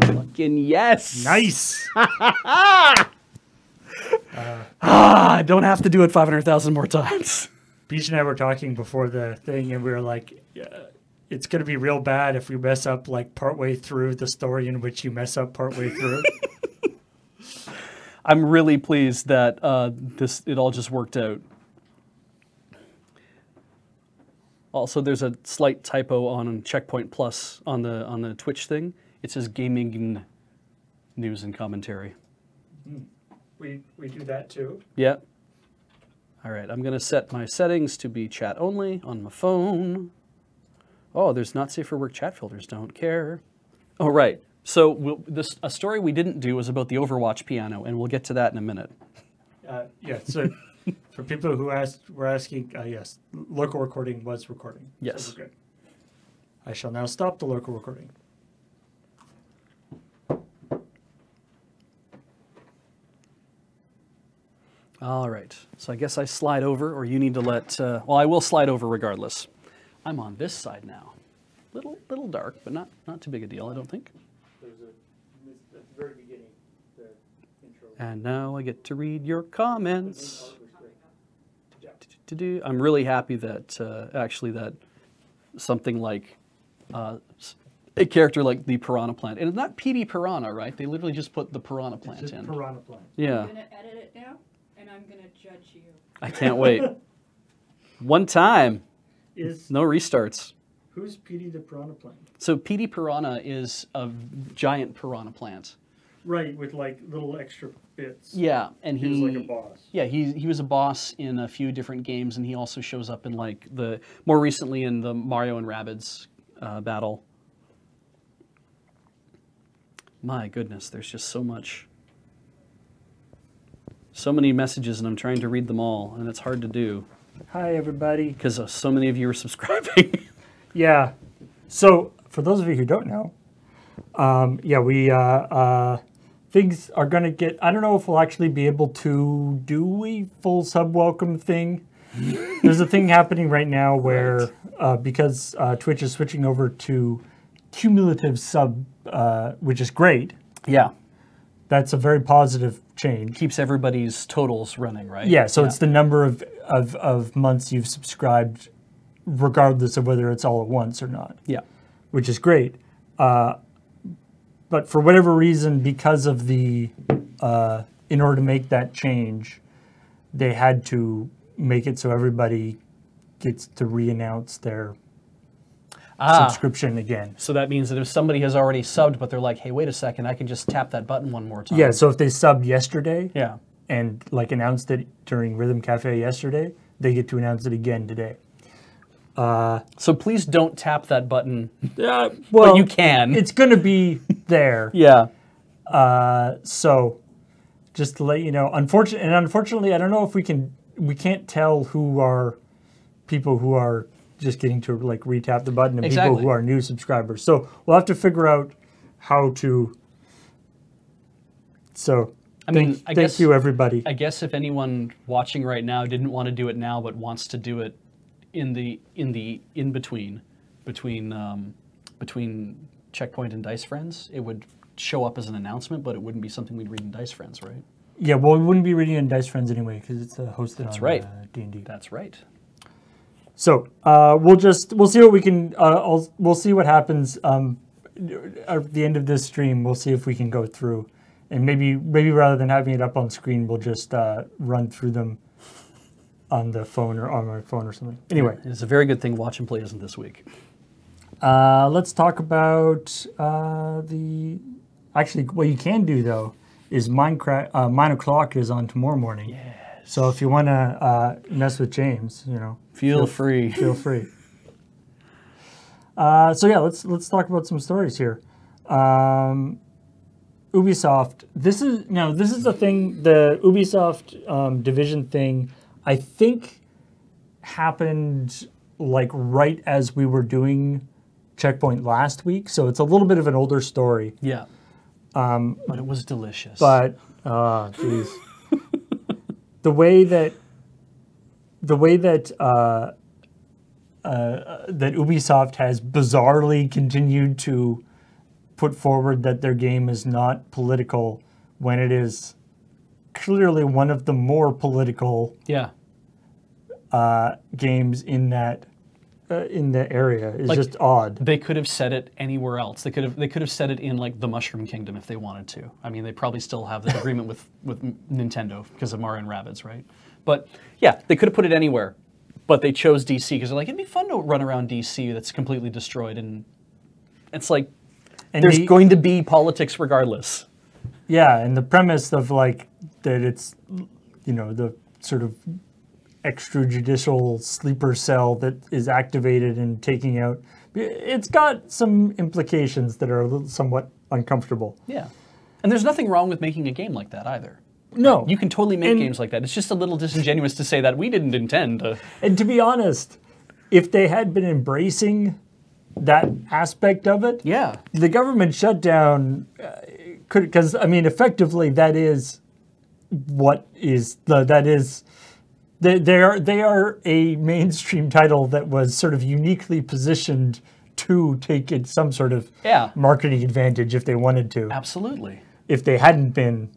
Fucking yes. Nice. I don't have to do it 500,000 more times. Beach and I were talking before the thing, and we were like, it's going to be real bad if we mess up like partway through the story in which you mess up partway through. I'm really pleased that it all just worked out. Also, there's a slight typo on CheckPoint Plus on the Twitch thing. It says gaming news and commentary. We do that too. Yeah. All right, I'm going to set my settings to be chat only on my phone. Oh, there's not safe for work chat filters. Don't care. Oh, right. So a story we didn't do was about the Overwatch piano, and we'll get to that in a minute. Yeah, so for people who were asking, yes, local recording was recording. Yes. So we're good. I shall now stop the local recording. All right. So I guess I slide over, or you need to let... well, I will slide over regardless. I'm on this side now. Little dark, but not too big a deal, I don't think. There's at the very beginning, the intro. And now I get to read your comments. I'm really happy that actually that something like a character like the Piranha Plant, and it's not PD Piranha, right? They literally just put the Piranha Plant it's just in. Piranha Plant. Yeah. I'm gonna edit it now, and I'm gonna judge you. I can't wait. One time, Is no restarts. who's Petey the Piranha Plant? So PD Piranha is a giant piranha plant. Right, with like little extra bits. Yeah, and He was like a boss. Yeah, he was a boss in a few different games, and he also shows up in like more recently in the Mario and Rabbids battle. My goodness, there's just so many messages, and I'm trying to read them all, and it's hard to do Hi, everybody. because so many of you are subscribing. Yeah. So, for those of you who don't know, yeah, we things are going to get. I don't know if we'll actually be able to do a full sub welcome thing. There's a thing happening right now where because Twitch is switching over to cumulative sub, which is great. Yeah, That's a very positive change. keeps everybody's totals running, right? Yeah, so it's the number of months you've subscribed, regardless of whether it's all at once or not. Yeah. Which is great. But for whatever reason, because of the, in order to make that change, they had to make it so everybody gets to re-announce their subscription again. So that means that if somebody has already subbed, but they're like, hey, wait a second, I can just tap that button one more time. Yeah, so if they subbed yesterday Yeah. and like announced it during Rhythm Cafe yesterday, they get to announce it again today. So please don't tap that button. Well, But you can. It's going to be there. Yeah. So just to let you know, unfortunately, I don't know if we can't tell who are people who are just getting to like retap the button and people who are new subscribers. So we'll have to figure out how to. So thank you, everybody. I guess if anyone watching right now didn't want to do it now, but wants to do it in between CheckPoint and Dice Friends, it would show up as an announcement, but it wouldn't be something we'd read in Dice Friends, right? Yeah, well, we wouldn't be reading in Dice Friends anyway because it's hosted That's on right. D&D. That's right. So we'll see what we can. We'll see what happens at the end of this stream. We'll see if we can go through, and maybe rather than having it up on screen, we'll just run through them on the phone or on my phone or something. Anyway, It's a very good thing Watch and Play isn't this week. let's talk about Actually, what you can do though is Minecraft. 9 o'clock is on tomorrow morning. Yeah. So if you want to mess with James, Feel free. Feel free. So yeah, let's talk about some stories here. Ubisoft. This is the thing. The Ubisoft Division thing, I think, happened like right as we were doing CheckPoint last week. So it's a little bit of an older story. Yeah. But it was delicious. But geez. The way that that Ubisoft has bizarrely continued to put forward that their game is not political when it is clearly one of the more political Yeah. games in that in the area is Like, just odd. They could have said it anywhere else. They could have said it in like the Mushroom Kingdom if they wanted to. I mean, they probably still have the agreement with Nintendo because of Mario and Rabbids, right? But yeah, they could have put it anywhere. But they chose DC because they're like, it'd be fun to run around DC that's completely destroyed, and it's like there's going to be politics regardless. Yeah, and the premise of like that it's, you know, the sort of extrajudicial sleeper cell that is activated and taking out, it's got some implications that are a little somewhat uncomfortable. Yeah, and there's nothing wrong with making a game like that either. No. You can totally make games like that. It's just a little disingenuous to say that we didn't intend to. And to be honest, if they had been embracing that aspect of it, Yeah. the government shutdown could, because I mean, effectively, that is what is they are a mainstream title that was sort of uniquely positioned to take it some sort of marketing advantage if they wanted to. Absolutely. If they hadn't been,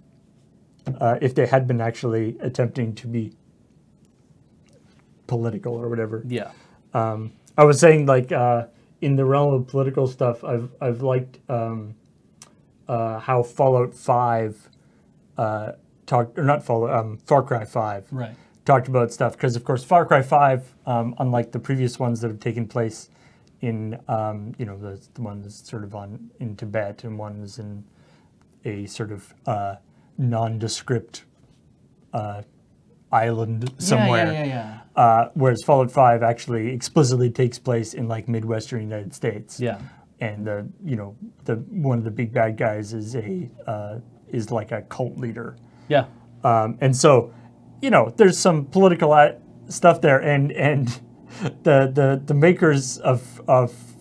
if they had been actually attempting to be political or whatever. Yeah. I was saying, like, in the realm of political stuff, I've liked how Fallout 5 talked, or not Fallout, Far Cry 5 Right. talked about stuff, because of course Far Cry 5, unlike the previous ones that have taken place in, you know, the one that's sort of in Tibet, and one is in a sort of nondescript island somewhere. Yeah. Whereas Fallout 5 actually explicitly takes place in like Midwestern United States. Yeah. And one of the big bad guys is is like a cult leader. Yeah. And so, you know, there's some political stuff there, and the makers of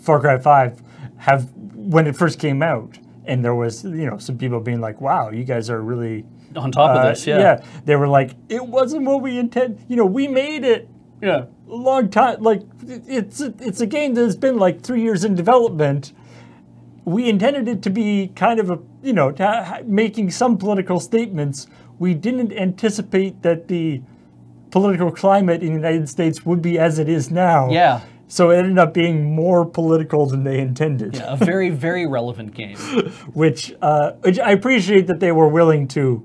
Far Cry 5 have, when it first came out, and there was, you know, some people being like, "Wow, you guys are really on top of this." Yeah. Yeah, they were like, "It wasn't what we intended. You know, we made it Yeah. a long time. Like, it's a game that's been like 3 years in development. We intended it to be kind of a, you know, making some political statements. We didn't anticipate that the political climate in the United States would be as it is now. Yeah. So it ended up being more political than they intended." Yeah. A very, very relevant game. which I appreciate that they were willing to,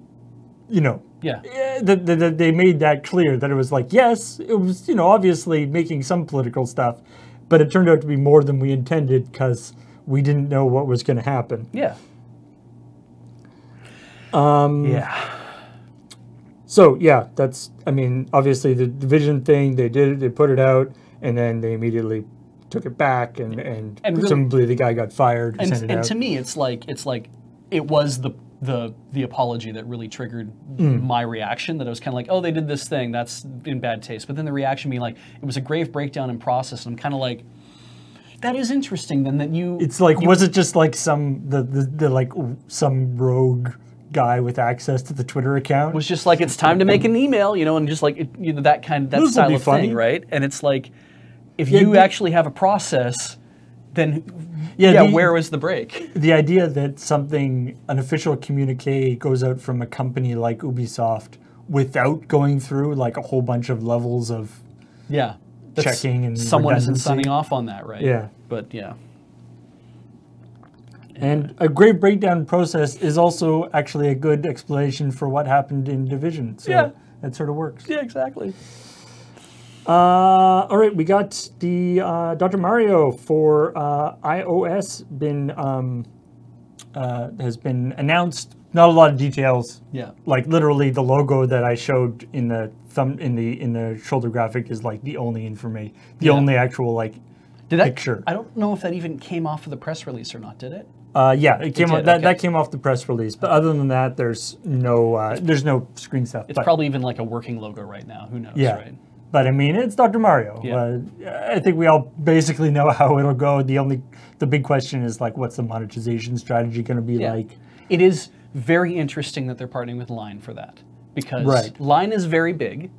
you know, Yeah. that they made that clear, that it was like, yes, it was, you know, obviously making some political stuff, but it turned out to be more than we intended because we didn't know what was going to happen. Yeah. Yeah. So yeah, that's, I mean, obviously the Division thing, they did it, they put it out, and then they immediately took it back, and presumably the guy got fired. And to me, it's like it was the apology that really triggered my reaction. That I was kind of like, oh, they did this thing, that's in bad taste. But then the reaction being like, it was a grave breakdown in process, and I'm kind of like, that is interesting. Then that you, it's like, was it just like some some rogue guy with access to the Twitter account was just like, it's time to make an email, you know, and just like you know, that style of thing, right? And it's like, if you actually have a process, then where was the break? The idea that an official communique goes out from a company like Ubisoft without going through like a whole bunch of levels of checking and someone isn't redundancy. signing off on that, right? Yeah. But yeah. And a great breakdown process is also actually a good explanation for what happened in Division. So that sort of works. Yeah, exactly. All right, we got the Dr. Mario for iOS has been announced. Not a lot of details. Yeah. Like literally the logo that I showed in the in the shoulder graphic is like the only information, the only actual like picture. I don't know if that even came off of the press release or not, did it? Yeah, it came off, that came off the press release. But other than that, there's no screen stuff. It's probably even like a working logo right now. Who knows, right? But I mean, it's Dr. Mario. Yeah. I think we all basically know how it'll go. The big question is like, what's the monetization strategy going to be like? It is very interesting that they're partnering with Line for that, because Line is very big,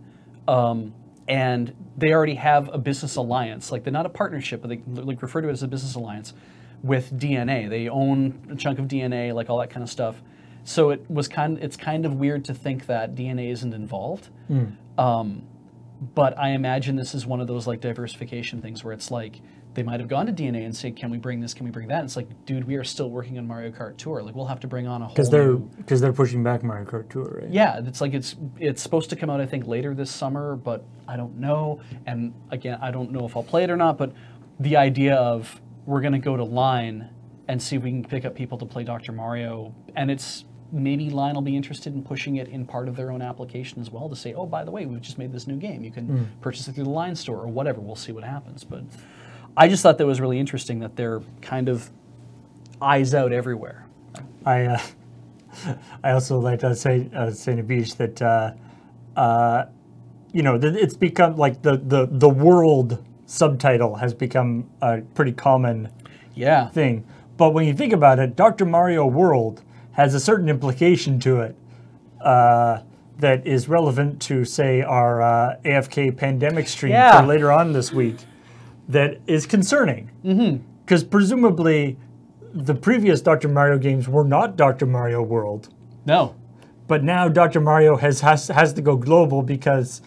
and they already have a business alliance. Like, they're not a partnership, but they like refer to it as a business alliance with DNA. They own a chunk of DNA, like all that kind of stuff. So it's kind of weird to think that DNA isn't involved. But I imagine this is one of those like diversification things where it's like they might have gone to DNA and say, "Can we bring this? Can we bring that?" And it's like, dude, we are still working on Mario Kart Tour. Like, we'll have to bring on a whole because they're pushing back Mario Kart Tour, right? Yeah, it's like it's supposed to come out I think later this summer, but I don't know. And again, I don't know if I'll play it or not. But the idea of we're going to go to Line and see if we can pick up people to play Dr. Mario, and it's maybe Line will be interested in pushing it in part of their own application as well to say, oh, by the way, we've just made this new game. You can purchase it through the Line store or whatever. We'll see what happens. But I just thought that was really interesting that they're kind of eyes out everywhere. I also like to say to Beach that it's become like the world subtitle has become a pretty common thing. But when you think about it, Dr. Mario World has a certain implication to it that is relevant to, say, our AFK pandemic stream for later on this week that is concerning. Because presumably the previous Dr. Mario games were not Dr. Mario World. No. But now Dr. Mario has to go global because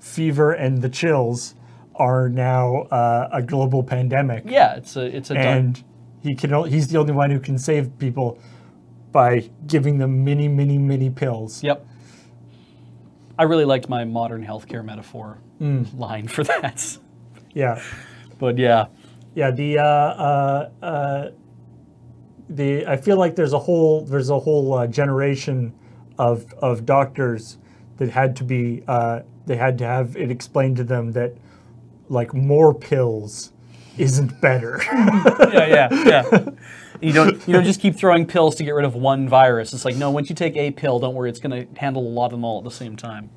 fever and the chills are now a global pandemic. Yeah, it's a and he's the only one who can save people by giving them many pills. Yep. I really liked my modern healthcare metaphor line for that. Yeah. But yeah. Yeah, I feel like there's a whole generation of doctors that had to be they had to have it explained to them that like more pills isn't better. Yeah. You don't just keep throwing pills to get rid of one virus. It's like, no, once you take a pill, don't worry, it's going to handle a lot of them all at the same time.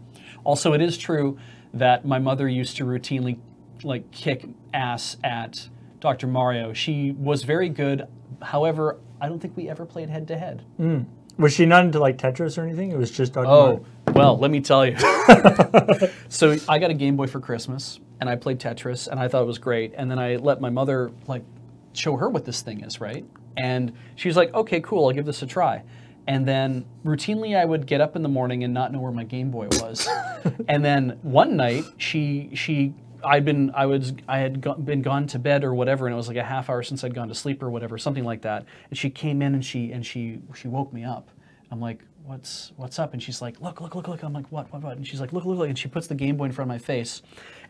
Also, it is true that my mother used to routinely like kick ass at Dr. Mario. She was very good. However, I don't think we ever played head to head. Was she not into like Tetris or anything? It was just Dr. Mario. Well, let me tell you. So I got a Game Boy for Christmas, and I played Tetris, and I thought it was great. And then I let my mother like show her what this thing is, right? And she was like, "Okay, cool, I'll give this a try." And then routinely I would get up in the morning and not know where my Game Boy was. And then one night I had been gone to bed or whatever, and it was like a half hour since I'd gone to sleep or whatever, something like that. And she came in and she woke me up. I'm like, what's up? And she's like, look. I'm like, what? And she's like, look. And she puts the Game Boy in front of my face.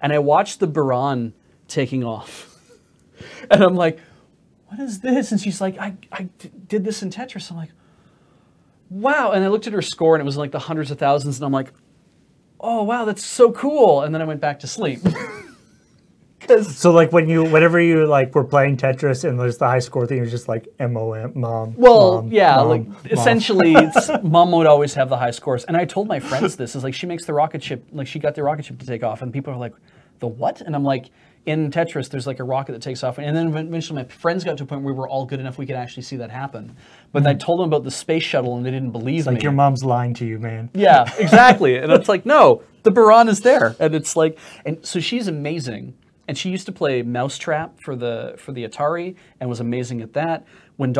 And I watched the Baran taking off. And I'm like, what is this? And she's like, I did this in Tetris. I'm like, wow. And I looked at her score and it was like the hundreds of thousands. And I'm like, oh, wow, that's so cool. And then I went back to sleep. So like whenever you like were playing Tetris and there's the high score thing, you're just like MOM, mom. Well, mom, yeah, mom, like mom. essentially, mom would always have the high scores. And I told my friends this is like she makes the rocket ship, like she got the rocket ship to take off, and people are like, the what? And I'm like, in Tetris, there's like a rocket that takes off, and then eventually my friends got to a point where we were all good enough we could actually see that happen. But I told them about the space shuttle, and they didn't believe me. Like your mom's lying to you, man. Yeah, exactly. And it's like, no, the Baran is there, and it's like, and so she's amazing. And she used to play Mousetrap for the Atari and was amazing at that. When we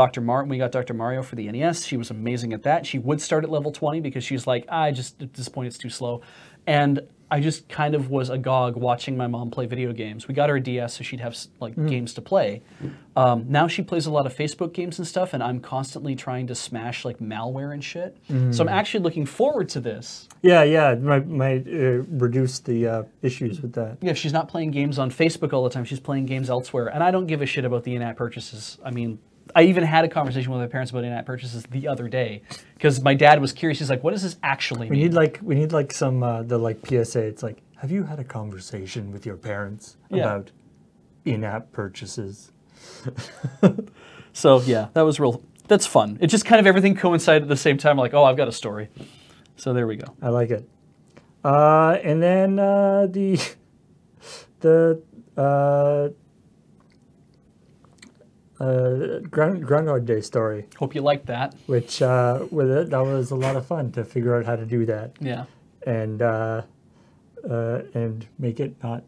got Dr. Mario for the NES, she was amazing at that. She would start at level 20 because she's like, at this point it's too slow. And I just kind of was agog watching my mom play video games. We got her a DS so she'd have like games to play. Now she plays a lot of Facebook games and stuff, and I'm constantly trying to smash like malware and shit. So I'm actually looking forward to this. Yeah, might reduce the issues with that. Yeah, if she's not playing games on Facebook all the time, she's playing games elsewhere. And I don't give a shit about the in-app purchases. I mean, I even had a conversation with my parents about in-app purchases the other day because my dad was curious. He's like, "What does this actually mean?" We need like some the like PSA. It's like, have you had a conversation with your parents about in-app purchases? So yeah, that's fun. It's just kind of everything coincided at the same time. Like, oh, I've got a story. So there we go. I like it. And then Groundhog Day story. Hope you liked that. Which with it, that was a lot of fun to figure out how to do that. Yeah. And make it not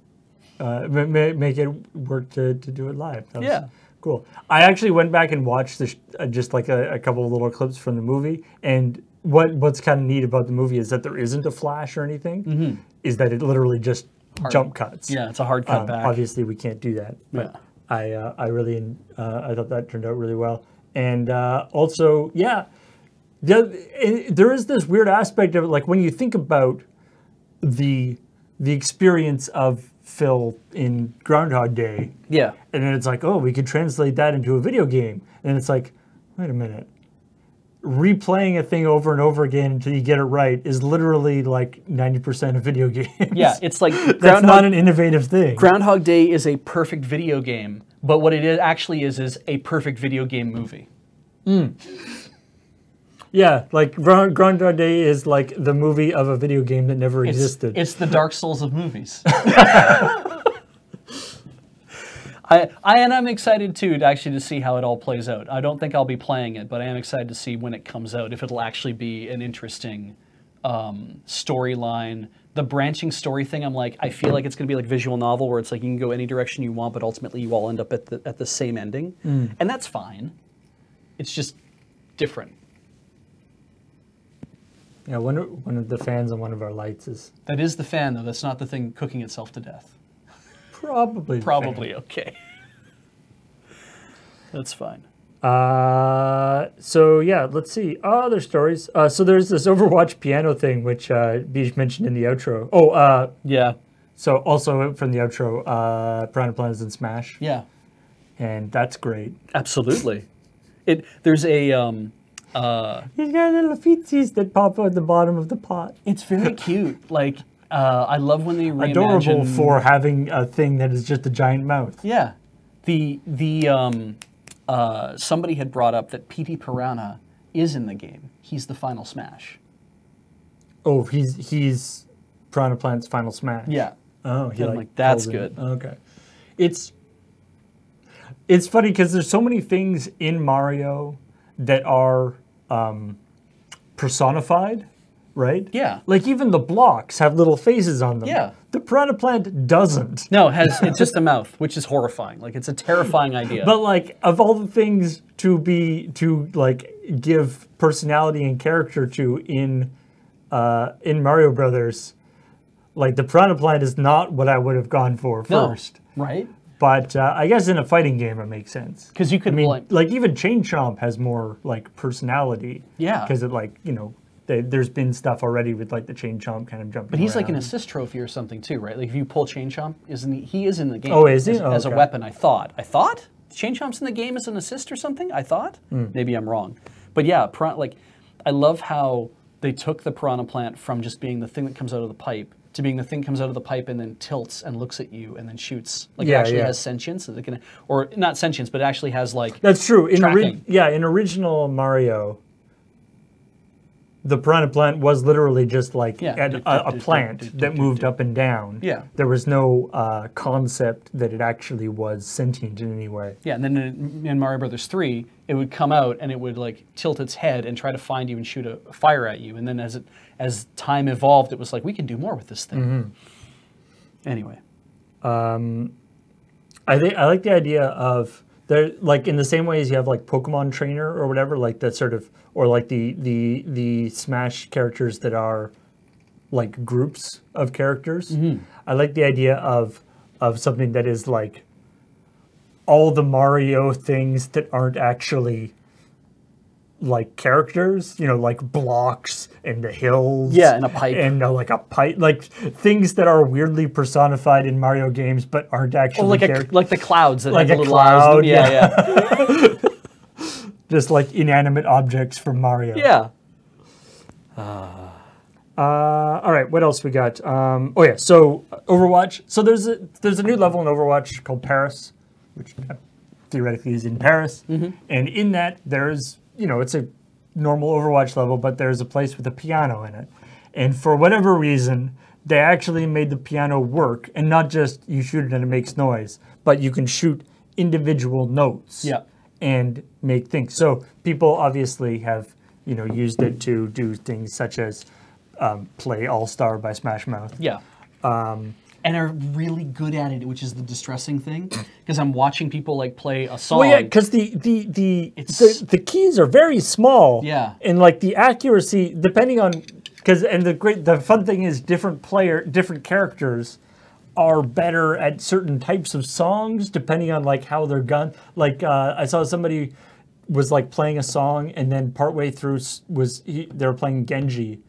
make it work to do it live. That was Cool. I actually went back and watched just like a couple of little clips from the movie, and what's kind of neat about the movie is that there isn't a flash or anything. Is that it literally just jump cuts? Yeah, it's a hard cut back. Obviously, we can't do that, but I really I thought that turned out really well, and also there is this weird aspect of it, like when you think about the experience of Phil in Groundhog Day. Yeah. And then it's like, oh, we could translate that into a video game. And it's like, wait a minute. Replaying a thing over and over again until you get it right is literally like 90% of video games. Yeah, it's like that's not an innovative thing. Groundhog Day is a perfect video game, but what it actually is a perfect video game movie. Yeah, like Groundhog Day is like the movie of a video game that never existed. It's the Dark Souls of movies. I'm excited too to see how it all plays out. I don't think I'll be playing it, but I am excited to see when it comes out if it'll actually be an interesting storyline. The branching story thing, I feel like it's going to be like visual novel where it's like you can go any direction you want, but ultimately you all end up at the same ending, and that's fine. It's just different. Yeah, one of the fans on one of our lights is... That is the fan, though. That's not the thing cooking itself to death. Probably. Probably, okay. That's fine. So, yeah, let's see. Other stories. So there's this Overwatch piano thing, which Beej mentioned in the outro. Oh, yeah. So also from the outro, Piranha Plants in Smash. Yeah. And that's great. Absolutely. There's a... He's got little feetsies that pop out the bottom of the pot. It's very cute. Like, I love when they reimagine... Adorable for having a thing that is just a giant mouth. Yeah. Somebody had brought up that P.T. Piranha is in the game. He's the final Smash. Oh, he's Piranha Plant's final Smash. Yeah. Oh, I'm like, that's good. Okay. It's funny because there's so many things in Mario that are personified, right? Yeah. Like even the blocks have little faces on them. Yeah. The Piranha Plant doesn't. No, it's just a mouth, which is horrifying. Like, it's a terrifying idea. But like, of all the things to like give personality and character to in Mario Brothers, like the Piranha Plant is not what I would have gone for first. No, right? But I guess in a fighting game it makes sense. Because you could, like even Chain Chomp has more like personality. Yeah. Because it there's been stuff already with like the Chain Chomp kind of jumping. But he's around. like an assist trophy or something too, right? Like if you pull Chain Chomp, he is in the game. Oh, is he? As a weapon, I thought. Chain Chomp's in the game as an assist or something? I thought? Maybe I'm wrong. But yeah, I love how they took the Piranha Plant from just being the thing that comes out of the pipe to being the thing comes out of the pipe and then tilts and looks at you and then shoots. Like it actually has sentience, so or not sentience, but it actually has like that's true. In original Mario, the Piranha Plant was literally just like a plant that moved up and down. Yeah. There was no concept that it actually was sentient in any way. Yeah, and then in Mario Brothers 3, it would come out and it would like tilt its head and try to find you and shoot a fire at you. And then as time evolved, it was like, we can do more with this thing. Anyway. I like the idea of there, like in the same way as you have like Pokemon Trainer or whatever, like that sort of, or like the Smash characters that are like groups of characters. I like the idea of something that is like all the Mario things that aren't actually like characters, like blocks and the hills. Yeah, and a pipe. And like a pipe, like things that are weirdly personified in Mario games but aren't actually like the clouds that like have a little cloud, eyes. Yeah. Just like inanimate objects from Mario. Yeah. All right, what else we got? So Overwatch. So there's a new level in Overwatch called Paris, which theoretically is in Paris. And in that there's, it's a normal Overwatch level, but there's a place with a piano in it. And for whatever reason, they actually made the piano work, and not just you shoot it and it makes noise, but you can shoot individual notes and make things. So people obviously have, used it to do things such as play All-Star by Smash Mouth. Yeah. and are really good at it, which is the distressing thing. Because I'm watching people like play a song. Well, yeah, because the keys are very small. Yeah. And like the accuracy, depending on, the fun thing is different characters are better at certain types of songs depending on like how they're done. Like I saw somebody was like playing a song, and then partway through they were playing Genji,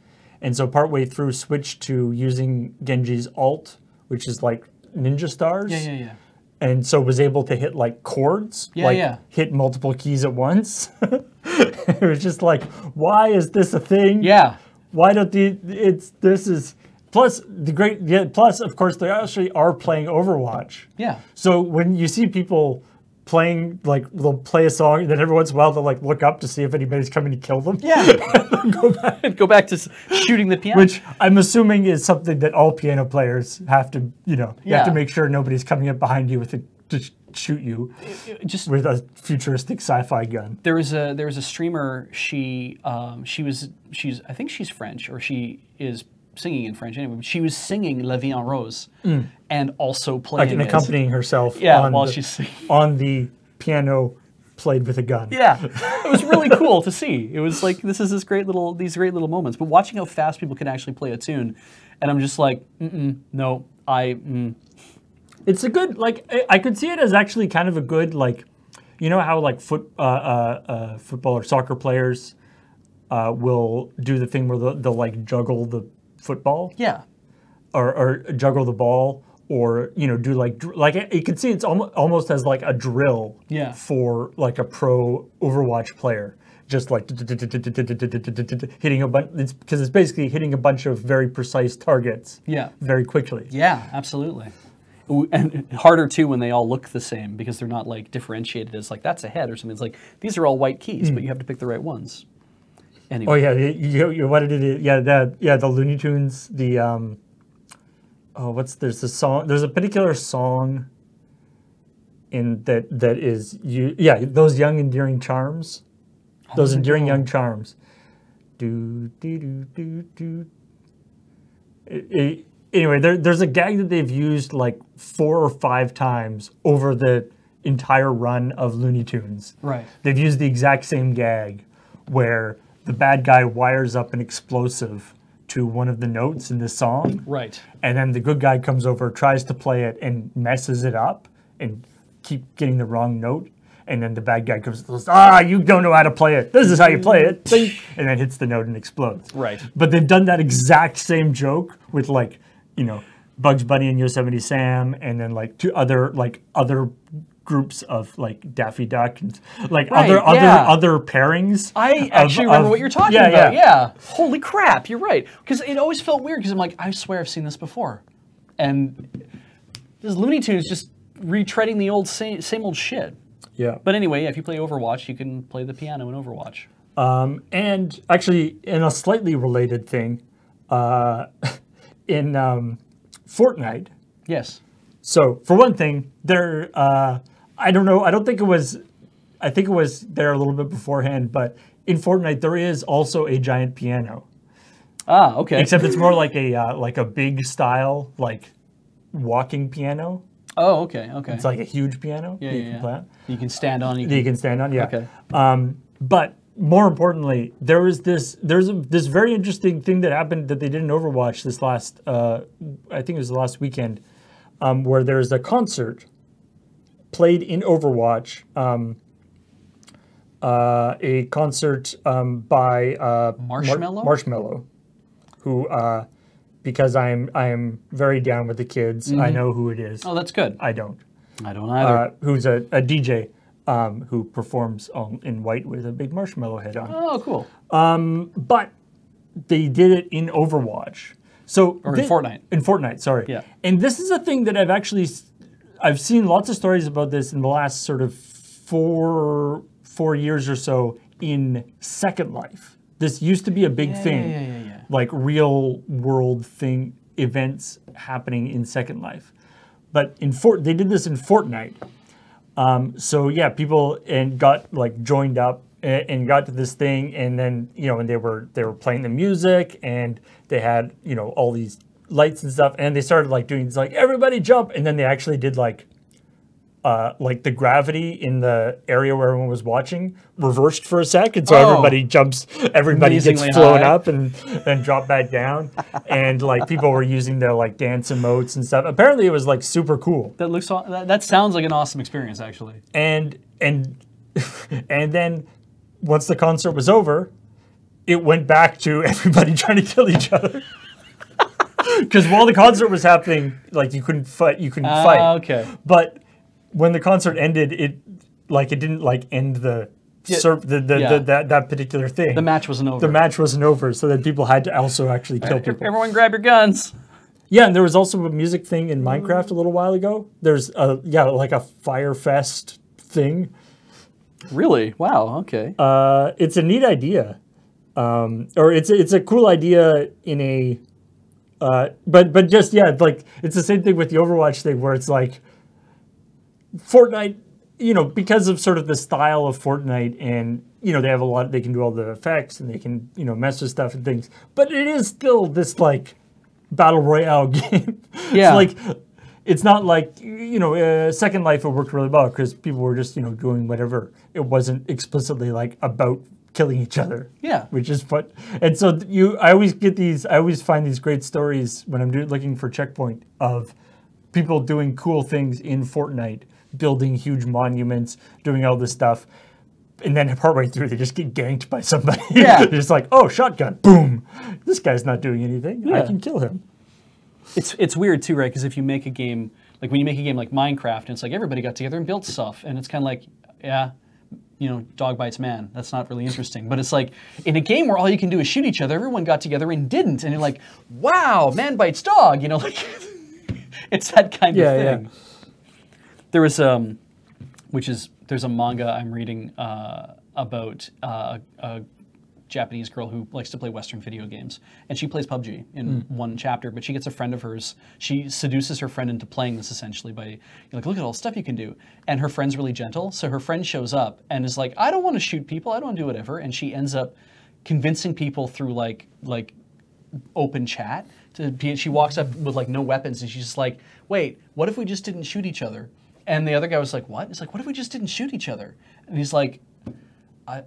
and so partway through switched to using Genji's alt, which is like ninja stars. Yeah. And so was able to hit like chords, hit multiple keys at once. It was just like, why is this a thing? Yeah. Why don't plus of course they actually are playing Overwatch. Yeah. So when you see people playing, like they'll play a song, and then every once in a while they'll like look up to see if anybody's coming to kill them. Yeah. Go back to shooting the piano. Which I'm assuming is something that all piano players have to, you have to make sure nobody's coming up behind you to shoot you with a futuristic sci-fi gun. There was a streamer. She's I think she's French, or she is singing in French anyway. But she was singing La Vie en Rose and also playing and accompanying herself. While she's singing on the piano played with a gun. Yeah, it was really cool to see. It was like these great little moments. But watching how fast people can actually play a tune, and I'm just like, no, It's a good, like, I could see it as actually kind of a good, like, you know how like football or soccer players will do the thing where they'll like juggle the football. Yeah. Or juggle the ball, or do like you can see it's almost as like a drill. Yeah. For like a pro Overwatch player, just like hitting a bunch. It's because it's basically hitting a bunch of very precise targets. Yeah. Very quickly. Yeah, absolutely. And harder too when they all look the same, because they're not like differentiated as like that's a head or something. It's like these are all white keys, but you have to pick the right ones. Anyway. Oh yeah, you what did it? Yeah, the Looney Tunes. The there's a song. There's a particular song in that is those young endearing charms. Those endearing young charms. Do do do do do. Anyway, there's a gag that they've used like 4 or 5 times over the entire run of Looney Tunes. Right. They've used the exact same gag where the bad guy wires up an explosive to one of the notes in the song. Right. And then the good guy comes over, tries to play it, and messes it up and keep getting the wrong note. And then the bad guy comes, you don't know how to play it. This is how you play it. And then hits the note and explodes. Right. But they've done that exact same joke with like, Bugs Bunny and Yosemite Sam, and then like other groups of like Daffy Duck and like other pairings. I actually remember what you're talking about. Yeah. Holy crap, you're right. Because it always felt weird, because I'm like, I swear I've seen this before. And this Looney Tunes just retreading the old same old shit. Yeah. But anyway, if you play Overwatch, you can play the piano in Overwatch. And actually, in a slightly related thing, in Fortnite. Yes. So for one thing, I don't know. I think it was there a little bit beforehand, but in Fortnite there is also a giant piano. Ah, okay. Except it's more like a big style, like walking piano. Oh, okay. It's like a huge piano. Yeah, you can play on. You can stand on. You can stand on. Yeah. Okay. But more importantly, there's this very interesting thing that happened that they did in Overwatch this last, I think it was the last weekend, where there's a concert played in Overwatch, a concert by Marshmello? Marshmello, who, because I'm very down with the kids, I know who it is. Oh, that's good. I don't. I don't either. Who's a DJ. Who performs in white with a big marshmallow head on. Oh, cool. But they did it in Overwatch. So in Fortnite. In Fortnite, sorry. Yeah. And this is a thing that I've seen lots of stories about this in the last sort of four years or so in Second Life. This used to be a big thing. Yeah. Like real world events happening in Second Life. But they did this in Fortnite. So yeah, people got like joined up and got to this thing, and then and they were playing the music, and they had all these lights and stuff, and they started like doing like everybody jump, and then they actually did like the gravity in the area where everyone was watching reversed for a second, so everybody jumps, everybody Amazingly gets flown high. up and then drop back down, and like people were using their like dance emotes and stuff. Apparently, it was like super cool. That looks. That sounds like an awesome experience, actually. And and then once the concert was over, it went back to everybody trying to kill each other. Because while the concert was happening, like you couldn't fight. Okay. But when the concert ended, it didn't like end that particular thing. The match wasn't over. The match wasn't over, so then people had to also actually kill people. Everyone, grab your guns. Yeah, and there was also a music thing in Minecraft a little while ago. There's like a Fire Fest thing. Really? Wow. Okay. It's a neat idea, or it's a cool idea in a. But just like it's the same thing with the Overwatch thing where it's like Fortnite, because of sort of the style of Fortnite, and they have they can do all the effects and they can mess with stuff and things, but it is still this like battle royale game. Yeah. It's not like Second Life. It worked really well because people were just doing whatever. It wasn't explicitly like about killing each other. Yeah. Which is fun. And so I always find these great stories when I'm looking for CheckPoint of people doing cool things in Fortnite, building huge monuments, doing all this stuff. And then partway through, they just get ganked by somebody. Yeah. They're just like, oh, shotgun, boom. This guy's not doing anything. Yeah. I can kill him. It's weird too, right? Because if you make a game, like when you make a game like Minecraft, and it's like everybody got together and built stuff, and it's kind of like, yeah, dog bites man. That's not really interesting. But it's like in a game where all you can do is shoot each other, everyone got together and didn't, and you're like, wow, man bites dog. It's that kind of thing. Yeah. There was there's a manga I'm reading about a Japanese girl who likes to play Western video games, and she plays PUBG in one chapter. But she gets a friend of hers. She seduces her friend into playing this essentially by look at all the stuff you can do. And her friend's really gentle, so her friend shows up and is like, I don't want to shoot people. I don't want to do whatever. And she ends up convincing people through like open chat. She walks up with like no weapons, and she's just like, wait, what if we just didn't shoot each other? And the other guy was like, what? He's like, what if we just didn't shoot each other? And he's like,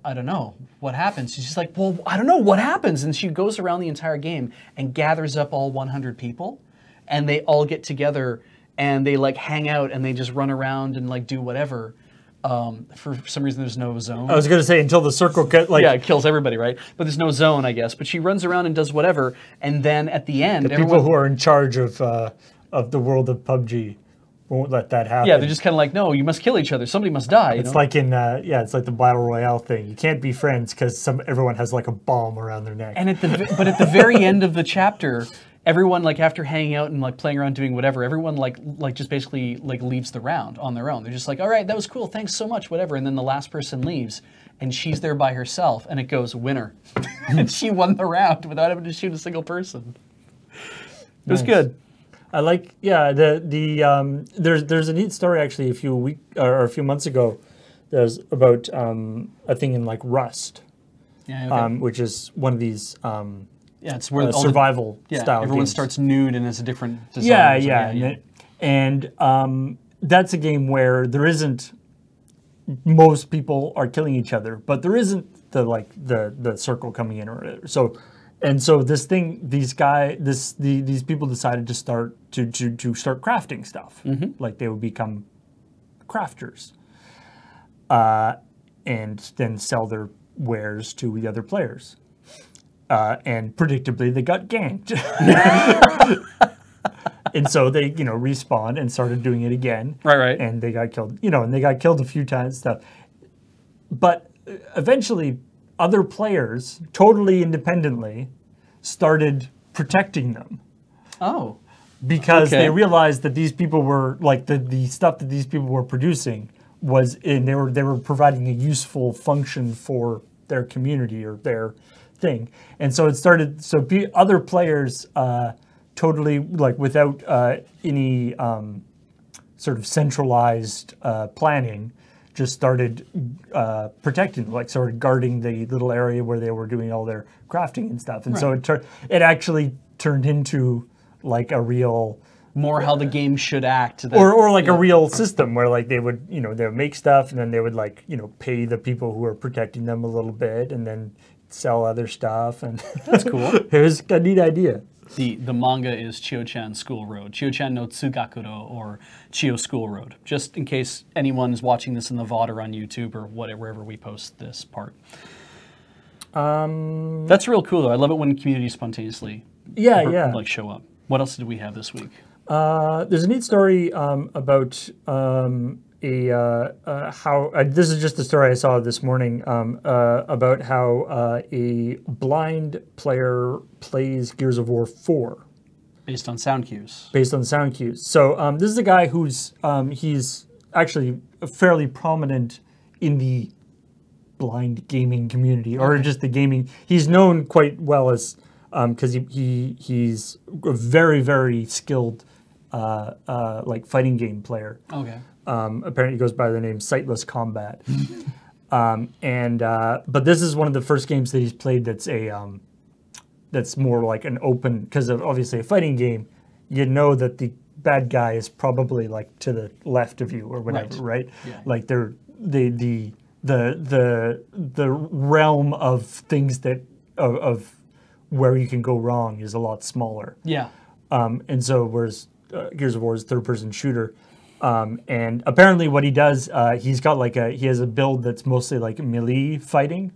I don't know. What happens? She's just like, well, I don't know. What happens? And she goes around the entire game and gathers up all 100 people, and they all get together, and they like hang out, and they just run around and like do whatever. For some reason, there's no zone. I was going to say until the circle it kills everybody, right? But there's no zone, I guess. But she runs around and does whatever, and then at the end, people who are in charge of the world of PUBG won't let that happen. Yeah, they're just kind of like, no, you must kill each other. Somebody must die. It's like in it's like the battle royale thing. You can't be friends because everyone has like a bomb around their neck. And at the very end of the chapter, everyone like after hanging out and like playing around doing whatever, everyone like just basically like leaves the round on their own. They're just like, all right, that was cool, thanks so much, whatever. And then the last person leaves, and she's there by herself, and it goes winner, and she won the round without having to shoot a single person. It was good. I like there's a neat story actually a few months ago. There's about a thing in like Rust, which is one of these it's where survival style everyone games. starts nude and it's a different design. Yeah. And that's a game where there isn't most people are killing each other, but there isn't the circle coming in or whatever. So this thing, these people decided to start start crafting stuff. Like they would become crafters, and then sell their wares to the other players. And predictably, they got ganked. And so they, respawned and started doing it again. Right. And they got killed, and they got killed a few times, stuff. But eventually, other players, totally independently, started protecting them. Oh. Because they realized that these people were, like, the stuff that these people were producing was, and they were providing a useful function for their community or their thing. And so it started, other players totally, like, without any sort of centralized planning, just started protecting, like sort of guarding the little area where they were doing all their crafting and stuff. And so it actually turned into like a real, More how the game should act. or like a real system where like they would, they would make stuff and then they would like, pay the people who are protecting them a little bit and then sell other stuff. And That's cool. It was a neat idea. The manga is Chio-chan School Road, Chio-chan no Tsugakuro, or Chio School Road, just in case anyone's watching this in the VOD or on YouTube or wherever we post this part. That's real cool, though. I love it when communities spontaneously like show up. What else did we have this week? There's a neat story about how this is just the story I saw this morning about how a blind player plays Gears of War 4 Based on sound cues. based on sound cues. So this is a guy who's he's actually fairly prominent in the blind gaming community, or just the gaming. He's known quite well as because he's a very, very skilled like fighting game player. Okay. Apparently, he goes by the name Sightless Combat. But this is one of the first games that he's played that's that's more like an open, because of obviously a fighting game. You know that the bad guy is probably like to the left of you or whatever, right? Yeah. Like they're the realm of things that of where you can go wrong is a lot smaller. Yeah. And so whereas Gears of War is a third-person shooter, and apparently what he does, he's got like he has a build that's mostly like melee fighting,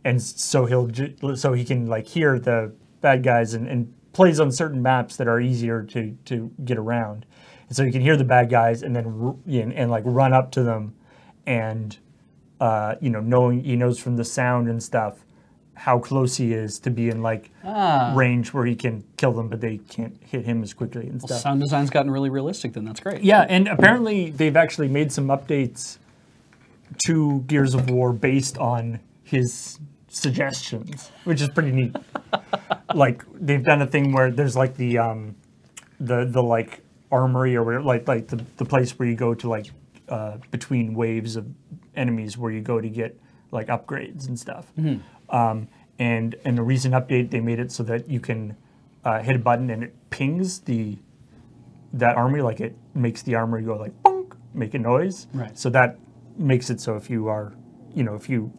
and so he can like hear the bad guys and plays on certain maps that are easier to get around, and so you can hear the bad guys and then and like run up to them, and knowing he knows from the sound and stuff how close he is to be in like range where he can kill them, but they can't hit him as quickly and stuff. Sound design's gotten really realistic then. That's great. Yeah, and apparently they've actually made some updates to Gears of War based on his suggestions, which is pretty neat. Like they've done a thing where there's like the like armory or whatever, like the place where you go to like between waves of enemies where you go to get like upgrades and stuff. And in a recent update, they made it so that you can hit a button and it pings that armory, like it makes the armory go like bonk, make a noise. Right. So that makes it so if you are, if you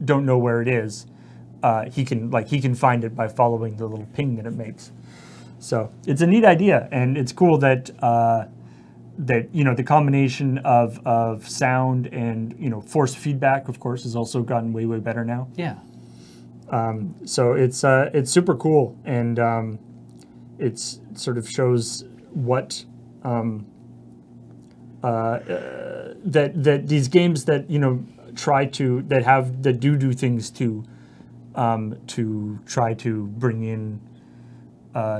don't know where it is, he can find it by following the little ping that it makes. So it's a neat idea, and it's cool that the combination of sound and force feedback, of course, has also gotten way better now. Yeah. So it's super cool, and it sort of shows what that these games that do things to try to bring in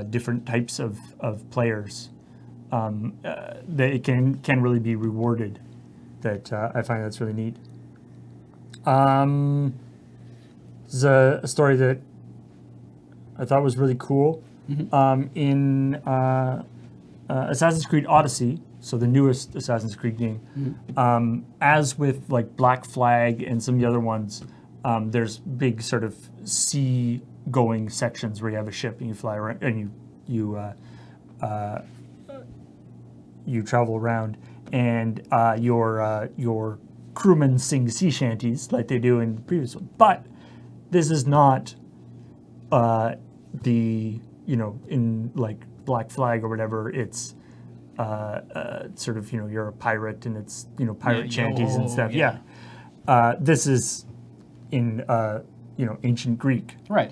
different types of players. That it can really be rewarded. That I find that's really neat. There's a story that I thought was really cool. In Assassin's Creed Odyssey, so the newest Assassin's Creed game, as with like Black Flag and some of the other ones, there's big sort of sea-going sections where you have a ship and you fly around and you travel around, and your crewmen sing sea shanties like they do in the previous one. But this is not in like Black Flag or whatever. It's sort of you're a pirate and it's pirate shanties and stuff. Yeah. This is in ancient Greek. Right.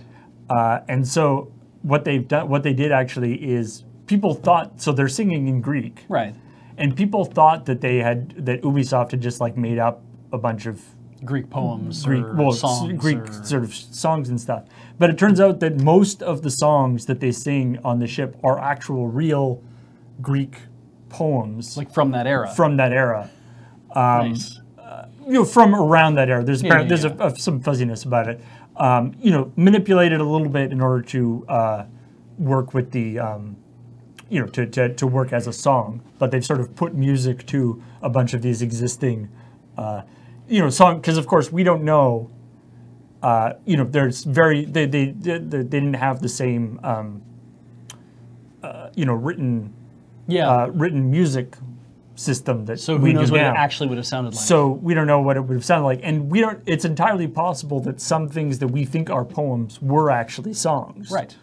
And so what they did actually is, people thought, so they're singing in Greek. Right. And people thought that that Ubisoft had just like made up a bunch of Greek poems songs, sort of songs and stuff. But it turns out that most of the songs that they sing on the ship are actual real Greek poems. Like from that era. From that era. Nice. From around that era. There's Yeah. some fuzziness about it. Manipulated a little bit in order to work with the, to work as a song. But they've sort of put music to a bunch of these existing, song, because of course we don't know. There's they didn't have the same written Yeah. written music system that So who we knows do what now. it actually would have sounded like? So we don't know what it would have sounded like, and we don't. It's entirely possible that some things that we think are poems were actually songs. Right.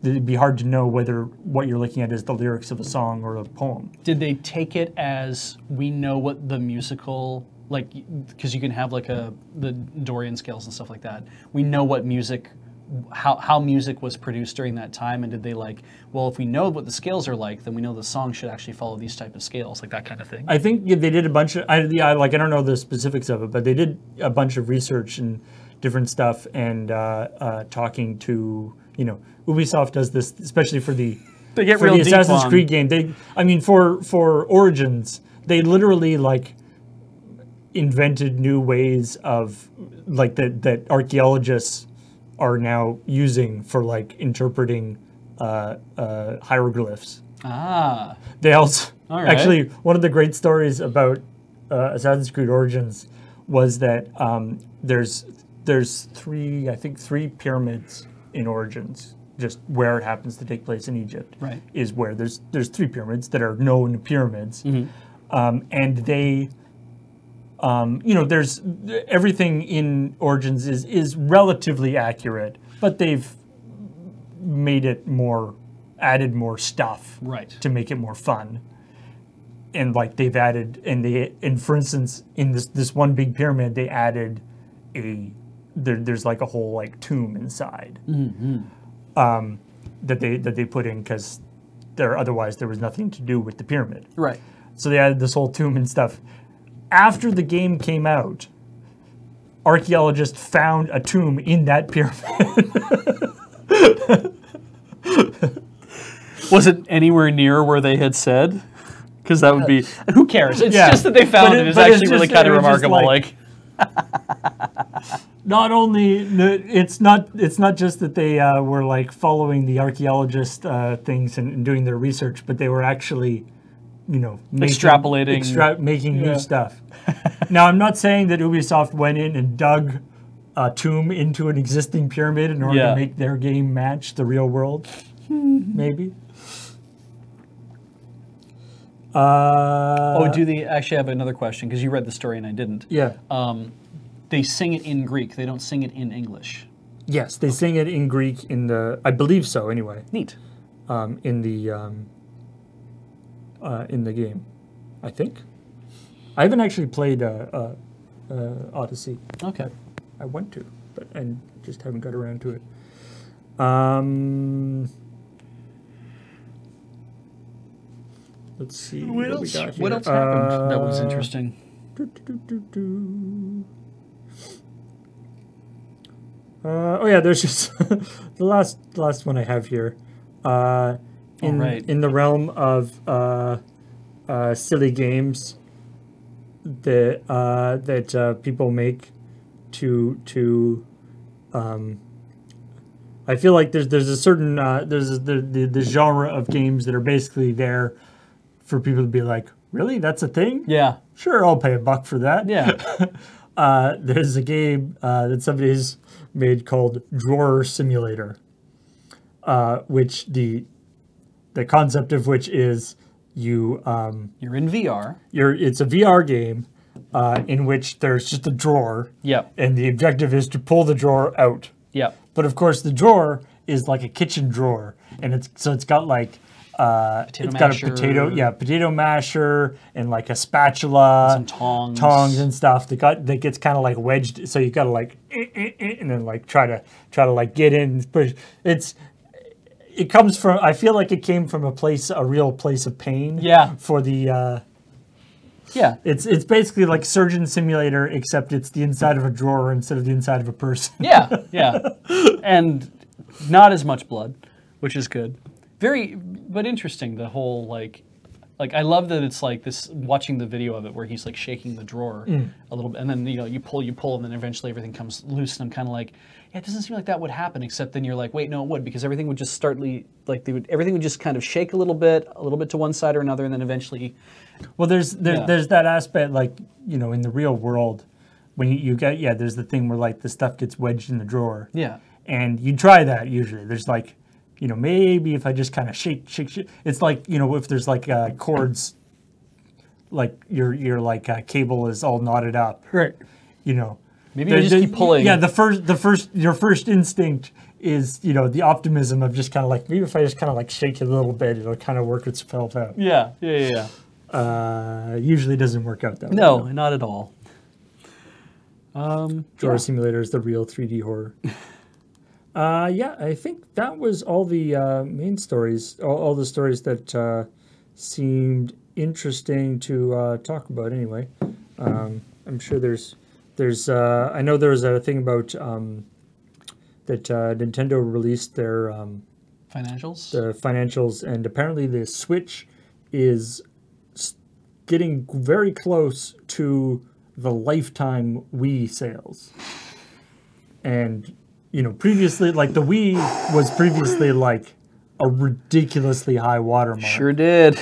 It'd be hard to know whether what you're looking at is the lyrics of a song or a poem. Did they take it as we know what the musical, like, because you can have like the Dorian scales and stuff like that. We know what music, how music was produced during that time, and did they like, well, if we know what the scales are like, then we know the song should actually follow these type of scales, like that kind of thing. I think they did a bunch of. I don't know the specifics of it, but they did a bunch of research and different stuff, and talking to Ubisoft does this especially for the Assassin's Creed game. For Origins, they literally like invented new ways of like that archaeologists are now using for like interpreting hieroglyphs. Ah. They also All right. actually one of the great stories about Assassin's Creed Origins was that there's three pyramids in Origins. Just where it happens to take place in Egypt, Right. is where there's three pyramids that are known pyramids, and they, there's everything in Origins is relatively accurate, but they've made it added more stuff, Right. to make it more fun, and like they've added, and for instance, in this one big pyramid, they added there's like a whole like tomb inside. That they put in because otherwise there was nothing to do with the pyramid. Right. So they added this whole tomb and stuff. After the game came out, archaeologists found a tomb in that pyramid. Was it anywhere near where they had said? Because that would be. Who cares? It's just that they found it. It's actually really kind of remarkable. Like. Not only it's not just that they were like following the archaeologist things and doing their research, but they were actually, Extrapolating, making new stuff. Now, I'm not saying that Ubisoft went in and dug a tomb into an existing pyramid in order to make their game match the real world. Maybe. Do they actually have another question? Because you read the story and I didn't. Yeah. They sing it in Greek. They don't sing it in English. Yes, they sing it in Greek in I believe so anyway. Neat. In the game, I think. I haven't actually played Odyssey. Okay. I want to, but I just haven't got around to it. Let's see what we got here. What else happened that was interesting? There's just the last one I have here. In the realm of silly games that people make to I feel like there's a certain there's the genre of games that are basically there for people to be like, really, that's a thing? Yeah. Sure, I'll pay $1 for that. Yeah. There's a game that somebody's made called Drawer Simulator, which the concept of which is you're in VR. It's a VR game in which there's just a drawer. Yep. And the objective is to pull the drawer out. Yep. But of course, the drawer is like a kitchen drawer, and it's got like got a potato masher and like a spatula, some tongs and stuff that gets kind of like wedged. So you got to like and then like try to like get in. Push. It comes from. I feel like it came from a real place of pain. Yeah. For the. Yeah. It's basically like Surgeon Simulator, except it's the inside of a drawer instead of the inside of a person. Yeah. And not as much blood, which is good. But interesting, the whole like I love that it's like this, watching the video of it where he's like shaking the drawer a little bit, and then you pull, and then eventually everything comes loose, and I'm kind of like, yeah, it doesn't seem like that would happen, except then you're like, wait, no, it would, because everything would just everything would just kind of shake a little bit to one side or another, and then eventually. Well, there's that aspect, like, in the real world, when you get, there's the thing where like the stuff gets wedged in the drawer. Yeah. And you try that usually. There's like, you know, maybe if I just kind of shake, it's like, you know, if there's like cords, like your like cable is all knotted up, Right. you know. Maybe you just keep pulling. Yeah, your first instinct is, you know, the optimism of just kind of like, maybe if I just kind of like shake it a little bit, it'll kind of work itself out. Yeah. Usually doesn't work out that way. No, not at all. Drawer Simulator is the real 3D horror. Yeah, I think that was all the main stories, all the stories that seemed interesting to talk about anyway. I'm sure there's I know there was a thing about that Nintendo released their Financials? the financials, and apparently the Switch is getting very close to the lifetime Wii sales. And, you know, previously, like the Wii was previously like a ridiculously high watermark. Sure did.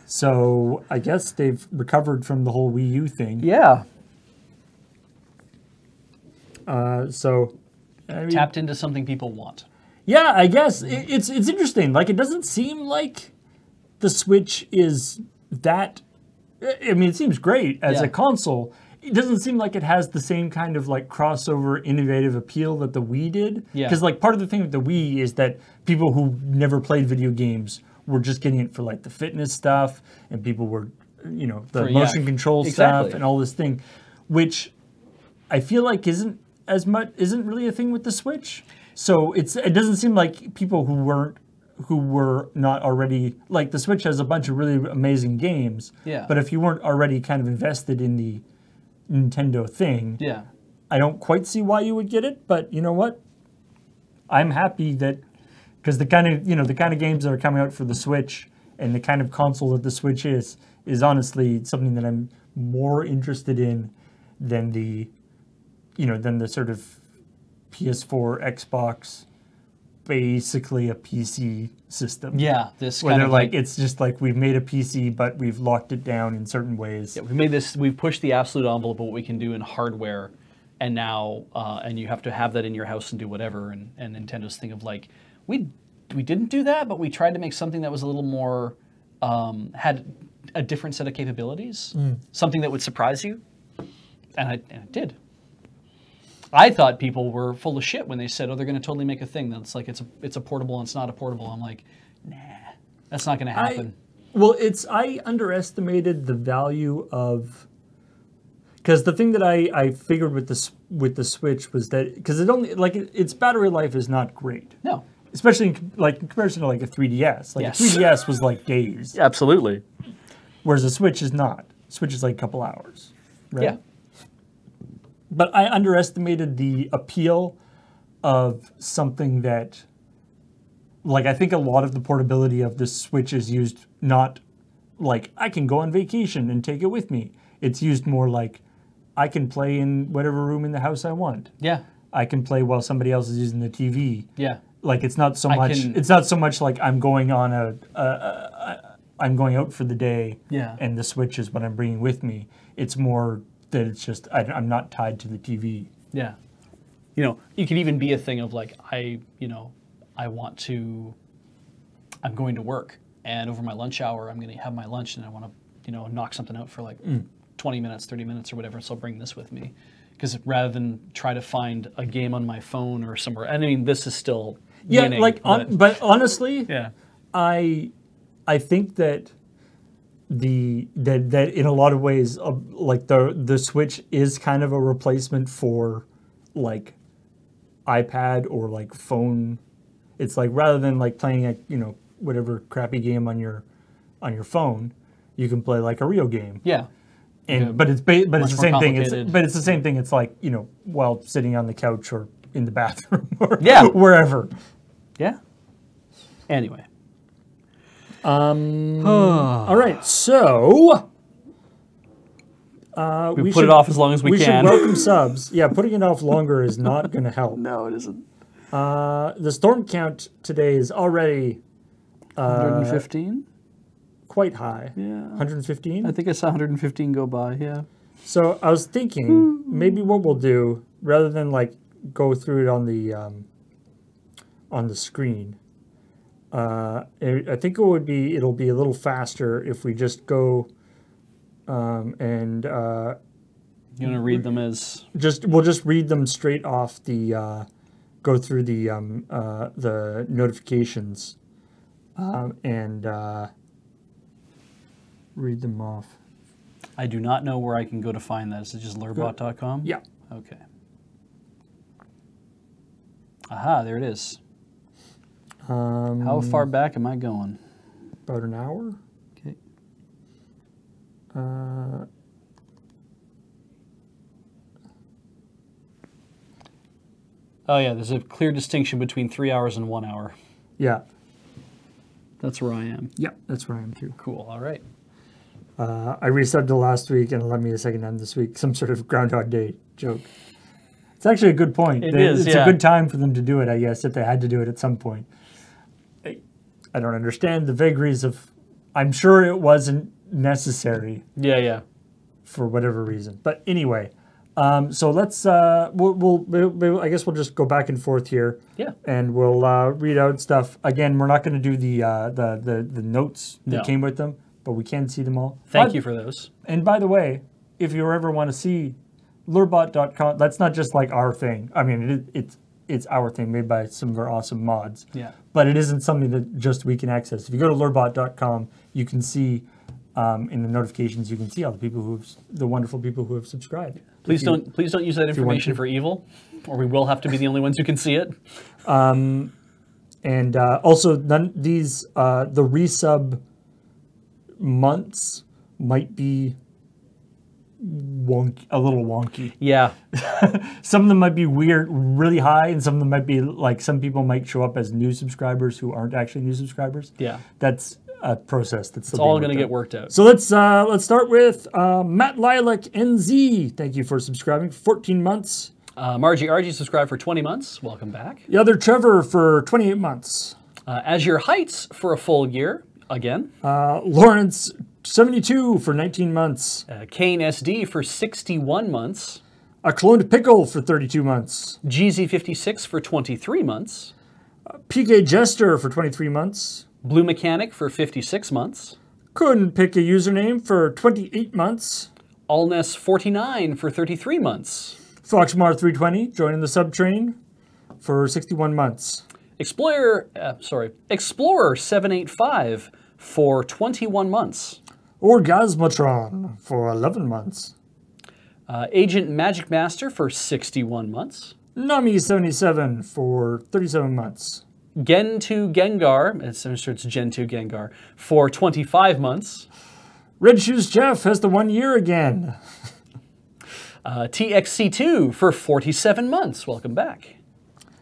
So I guess they've recovered from the whole Wii U thing. Yeah. So I mean, Tapped into something people want. yeah, I guess it's interesting. Like, it doesn't seem like the Switch is that. I mean, it seems great as Yeah. a console. It doesn't seem like it has the same kind of like crossover, innovative appeal that the Wii did. Yeah. Because like part of the thing with the Wii is that people who never played video games were just getting it for like the fitness stuff, and people were, you know, the For- motion yeah, control exactly. stuff and all this thing, which I feel like isn't really a thing with the Switch. So it doesn't seem like people who were not already, like, the Switch has a bunch of really amazing games. Yeah. But if you weren't already kind of invested in the Nintendo thing, Yeah. I don't quite see why you would get it. But you know what? I'm happy that, because the kind of games that are coming out for the Switch and the kind of console that the Switch is honestly something that I'm more interested in than the sort of PS4, Xbox, basically a PC system. Yeah. This Where kind they're of like, it's just like we've made a PC, but we've locked it down in certain ways. Yeah, we've pushed the absolute envelope of what we can do in hardware, and now, and you have to have that in your house and do whatever, and Nintendo's thing of like, we didn't do that, but we tried to make something that was a little more, had a different set of capabilities, something that would surprise you, and it did. I thought people were full of shit when they said, "Oh, they're going to totally make a thing that's like it's a portable and it's not a portable." I'm like, nah, that's not going to happen. I underestimated the value of, because the thing that I figured with the Switch was that, because its battery life is not great, No, especially in comparison to like a 3DS. Like Yes. a 3DS was like days, absolutely. whereas a Switch is not. Switch is like a couple hours, right? Yeah. But I underestimated the appeal of something that, like, I think a lot of the portability of the Switch is used not like I can go on vacation and take it with me. It's used more like I can play in whatever room in the house I want. Yeah. I can play while somebody else is using the TV. Yeah. Like, it's not so much. It's not so much like I'm going on I'm going out for the day. Yeah. And the Switch is what I'm bringing with me. It's more that it's just I'm not tied to the TV. Yeah. You know, it could even be a thing of like, I'm going to work, and over my lunch hour, I'm going to have my lunch, and I want to, knock something out for like 20 minutes, 30 minutes or whatever, so I'll bring this with me. Because rather than try to find a game on my phone or somewhere, I mean, this is still winning. But honestly, yeah. I think that that in a lot of ways, like the Switch is kind of a replacement for like iPad or like phone. It's like, rather than like playing a whatever crappy game on your phone, you can play like a real game. Yeah. And but it's the more same thing. complicated. It's the same thing. It's like, while sitting on the couch or in the bathroom or Yeah. wherever. Yeah. Anyway. All right, so we put it off as long as we should can. welcome subs. Yeah, putting it off longer is not going to help. No, it isn't. The storm count today is already 115? quite high. Yeah. 115? I think I saw 115 go by, yeah. So I was thinking maybe what we'll do, rather than like go through it on the screen, I think it'll be a little faster if we just go and You want to read them as we'll just read them straight off the go through the notifications and read them off. I do not know where I can go to find that. Is it just lurbot.com? Yeah. Okay. Aha, there it is. How far back am I going? About an hour. Okay. Oh yeah, there's a clear distinction between 3 hours and 1 hour. Yeah. That's where I am. Yeah, that's where I am too. Cool. All right. I resubbed to last week and it led me a second time this week. Some sort of Groundhog Day joke. It's actually a good point. It's a good time for them to do it, I guess, if they had to do it at some point. I don't understand the vagaries of. I'm sure it wasn't necessary. Yeah. For whatever reason, but anyway. So let's. I guess we'll just go back and forth here. Yeah. And we'll read out stuff. Again, we're not going to do the notes that came with them, but we can see them all. Thank you for those. And by the way, if you ever want to see lurbot.com, that's not just like our thing. I mean, it's our thing made by some of our awesome mods. Yeah. But it isn't something that just we can access. If you go to lurbot.com, you can see in the notifications, you can see all the wonderful people who have subscribed. Please don't use that information for evil, or we will have to be the only ones who can see it. And also, the resub months might be a little wonky. Yeah. Some of them might be weird, really high, and some of them might be like some people might show up as new subscribers who aren't actually new subscribers. Yeah. That's a process that's It's all going to get worked out. So let's start with Matt Lilac NZ. Thank you for subscribing for 14 months. Margie RG subscribed for 20 months. Welcome back. The other Trevor for 28 months. Azure Heights for a full year again. Lawrence 72 for 19 months. Kane SD for 61 months. A Cloned Pickle for 32 months. GZ56 for 23 months. PK Jester for 23 months. Blue Mechanic for 56 months. Couldn't pick a username for 28 months. Allness 49 for 33 months. Foxmar320 joining the sub train for 61 months. Explorer 785 for 21 months. Orgasmatron for 11 months. Agent Magic Master for 61 months. Nami77 for 37 months. Gen2 Gengar, it's Gen2 Gengar, for 25 months. Red Shoes Jeff has the 1 year again. TXC2 for 47 months. Welcome back.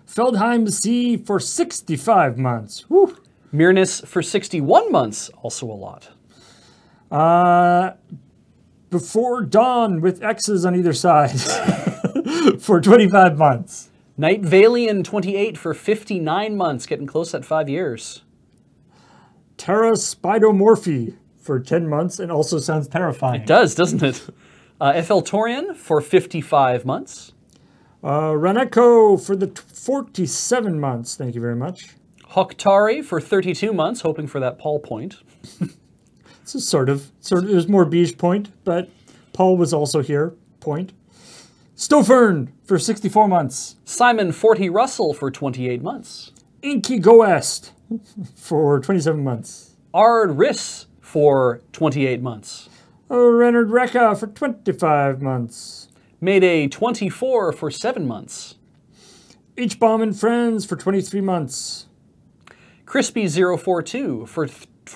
Feldheim C for 65 months. Woo. Mirnus for 61 months. Also a lot. Before Dawn with X's on either side for 25 months. Night Valian 28 for 59 months. Getting close at 5 years. Terra Spidomorphy for 10 months and also sounds terrifying. It does, doesn't it? FL Torian for 55 months. Raneko for the 47 months. Thank you very much. Hoktari for 32 months, hoping for that Paul point. This is sort of, there's more Beige point, but Paul was also here, point. Stofern for 64 months. Simon 40 Russell for 28 months. Inky Goest for 27 months. Ard Riss for 28 months. Renard Rekka for 25 months. Mayday 24 for 7 months. H-Bomb and Friends for 23 months. Crispy 042 for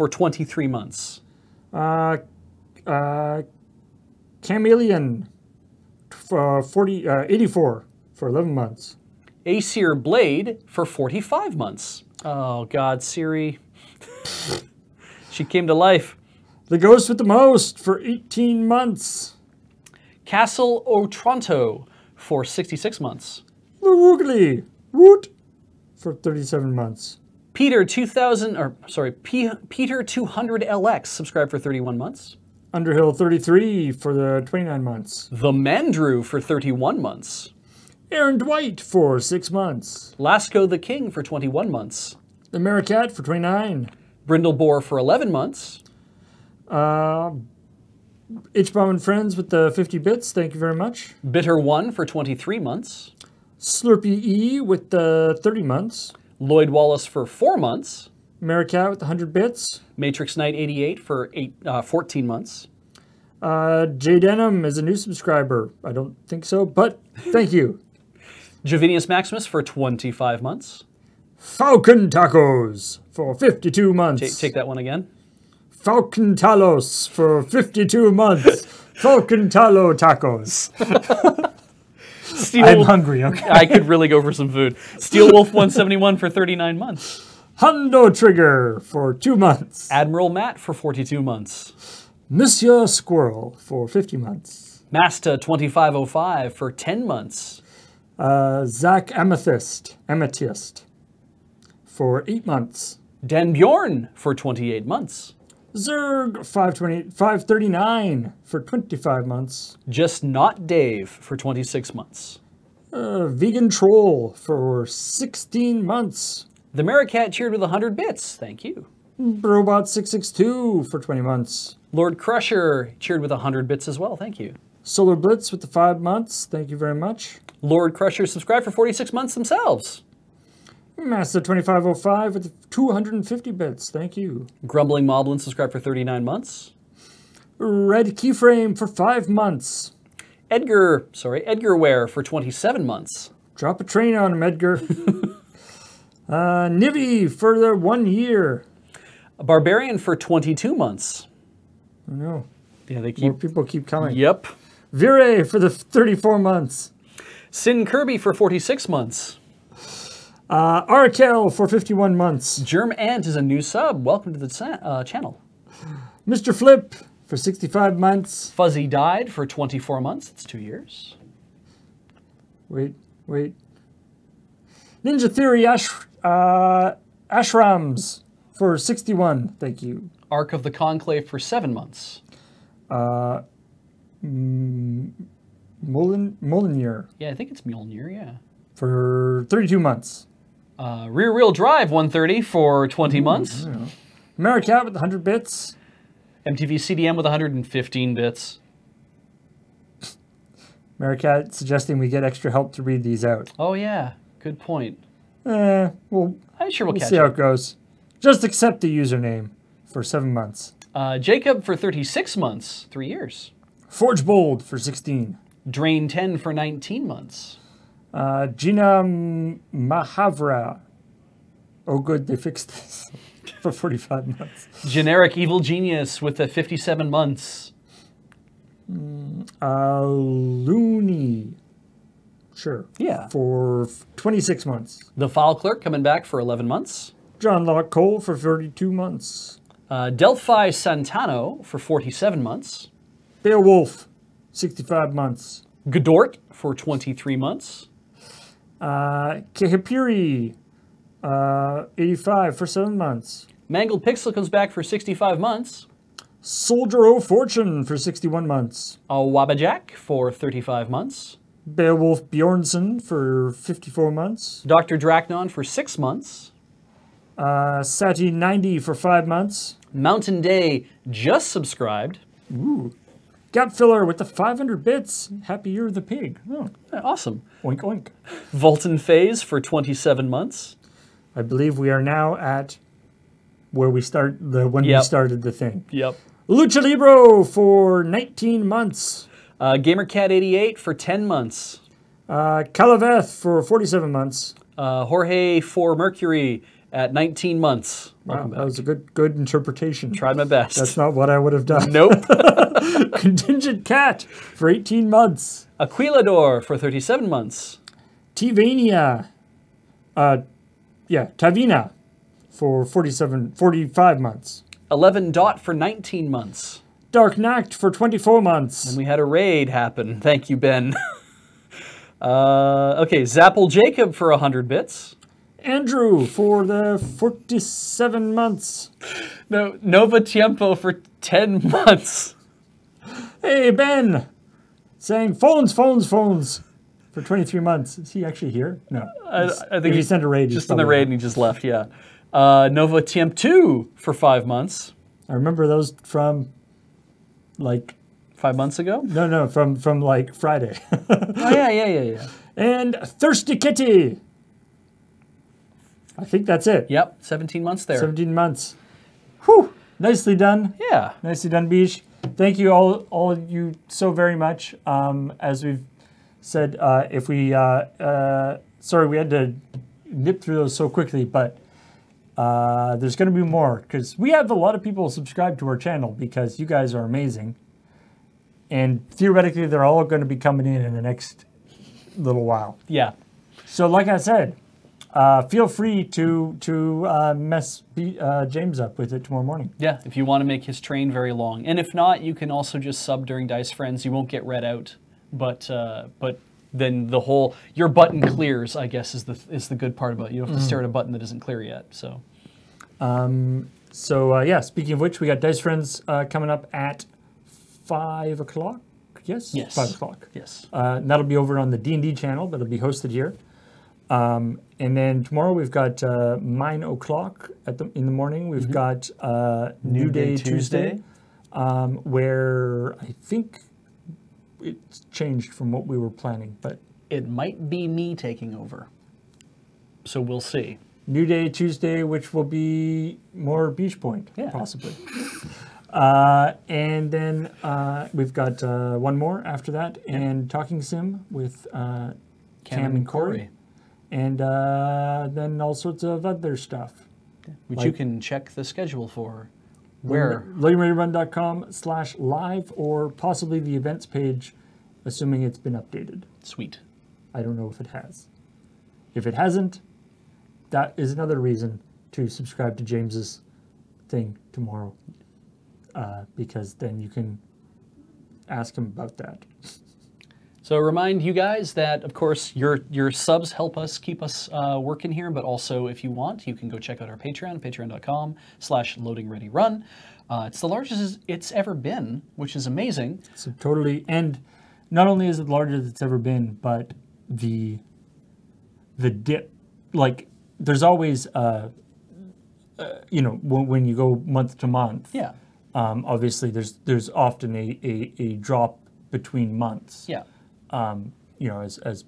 23 months. Chameleon for 84 for 11 months. Aesir Blade for 45 months. Oh God, Siri. She came to life. The Ghost with the Most for 18 months. Castle Otranto for 66 months. The Woogly Woot for 37 months. Peter 200LX subscribed for 31 months. Underhill 33 for the 29 months. The Mandrew for 31 months. Aaron Dwight for 6 months. Lasco the King for 21 months. The Maricat for 29. Brindlebore for 11 months. H-Bomb and Friends with the 50 bits. Thank you very much. Bitter 1 for 23 months. Slurpee E with the 30 months. Lloyd Wallace for 4 months. Maricat with the 100 bits. Matrix Knight 88 for 14 months. J Denham is a new subscriber. I don't think so, but thank you. Jovinius Maximus for 25 months. Falcon Tacos for 52 months. Take that one again. Falcon Talos for 52 months. Falcon Talo Tacos. I'm hungry, okay. I could really go for some food. Steel Wolf 171 for 39 months. Hundo Trigger for 2 months. Admiral Matt for 42 months. Monsieur Squirrel for 50 months. Masta 2505 for 10 months. Zach Amethyst for 8 months. Dan Bjorn for 28 months. Zerg 539 for 25 months. Just Not Dave for 26 months. Vegan Troll for 16 months. The Maricat cheered with 100 bits. Thank you. Robot 662 for 20 months. Lord Crusher cheered with 100 bits as well. Thank you. Solar Blitz with the 5 months. Thank you very much. Lord Crusher subscribed for 46 months themselves. Master 2505 with 250 bits. Thank you. Grumbling Moblin subscribed for 39 months. Red Keyframe for 5 months. Edgar Ware for 27 months. Drop a train on him, Edgar. Nivy for the 1 year. A Barbarian for 22 months. I know. Yeah, they keep. More people keep coming. Yep. Vire for the 34 months. Sin Kirby for 46 months. Arkel for 51 months. Germ Ant is a new sub. Welcome to the channel. Mr. Flip for 65 months. Fuzzy Died for 24 months. It's 2 years. Wait. Ninja Theory Ashrams for 61. Thank you. Ark of the Conclave for 7 months. Molyneux. Yeah, I think it's Mjolnir, yeah. For 32 months. Rear Wheel Drive 130 for 20 months. Maricat with 100 bits. MTV CDM with 115 bits. Maricat suggesting we get extra help to read these out. Oh, yeah. Good point. We'll We'll catch see how it. it goes. Just accept the username for 7 months. Jacob for 36 months, 3 years. Forge Bold for 16. Drain 10 for 19 months. Gina Mahavra. Oh, good, they fixed this for 45 months. Generic Evil Genius with the 57 months. Looney. Sure. Yeah. For 26 months. The File Clerk coming back for 11 months. John Locke Cole for 32 months. Delphi Santano for 47 months. Beowulf, 65 months. Godort for 23 months. Kehipiri, 85 for 7 months. Mangled Pixel comes back for 65 months. Soldier O' Fortune for 61 months. Wabajack for 35 months. Beowulf Bjornsson for 54 months. Dr. Dracnon for 6 months. Sati 90 for 5 months. Mountain Day just subscribed. Ooh. Gap Filler with the 500 bits. Happy Year of the Pig. Oh, Awesome. oink oink. Volton Phase for 27 months. I believe we are now at where we start when we Yep. started the thing. Yep. Lucha Libro for 19 months. GamerCat88 for 10 months. Calaveth for 47 months. Jorge for Mercury at 19 months. Wow, Welcome that back. was a good interpretation. Tried my best. That's not what I would have done. Nope. Contingent Cat for 18 months. Aquilador for 37 months. Tivania. Tavina for 45 months. 11 Dot for 19 months. Dark Knight for 24 months. And we had a raid happen. Thank you, Ben. Okay, Zapple Jacob for 100 bits. Andrew for the 47 months. No, Nova Tiempo for 10 months. Hey, Ben. Saying phones for 23 months. Is he actually here? No. I think he sent a raid. just in the raid and he just left, yeah. Nova TM2 for 5 months. I remember those from like 5 months ago? no from like Friday. Oh, yeah. And Thirsty Kitty. I think that's it. Yep, 17 months there. 17 months. Whew. Nicely done. Yeah. Nicely done, Bish. Thank you all of you so very much. As we've said, if we sorry we had to nip through those so quickly, but there's going to be more because we have a lot of people subscribed to our channel because you guys are amazing, and theoretically they're all going to be coming in the next little while. Yeah. So, like I said, feel free to mess James up with it tomorrow morning. Yeah, if you want to make his train very long. And if not, you can also just sub during Dice Friends. You won't get read out, but then the whole, your button clears, I guess, is the good part about it. You don't have to stare at a button that isn't clear yet. So, yeah, speaking of which, we got Dice Friends coming up at 5 o'clock. Yes? Yes. 5 o'clock. yes. And that'll be over on the D&D channel, but it'll be hosted here. And then tomorrow we've got 9 o'clock in the morning. We've got New Day Tuesday, where I think it's changed from what we were planning, but It might be me taking over. So we'll see. New Day Tuesday, which will be more Beach Point, Yeah. possibly. And then we've got one more after that, and Talking Sim with Cam and Corey. And then all sorts of other stuff. Which Like- you can check the schedule for. Where? LoadingReadyRun.com/live, or possibly the events page, assuming it's been updated. Sweet. I don't know if it has. If it hasn't, that is another reason to subscribe to James's thing tomorrow, because then you can ask him about that. So remind you guys that, of course, your subs help us keep us working here, but also if you want, you can go check out our Patreon, patreon.com/loadingreadyrun. It's the largest it's ever been, which is amazing. So totally, and not only is it the largest it's ever been, but the dip, like there's always, when you go month to month, Yeah. obviously there's often a drop between months. Yeah. As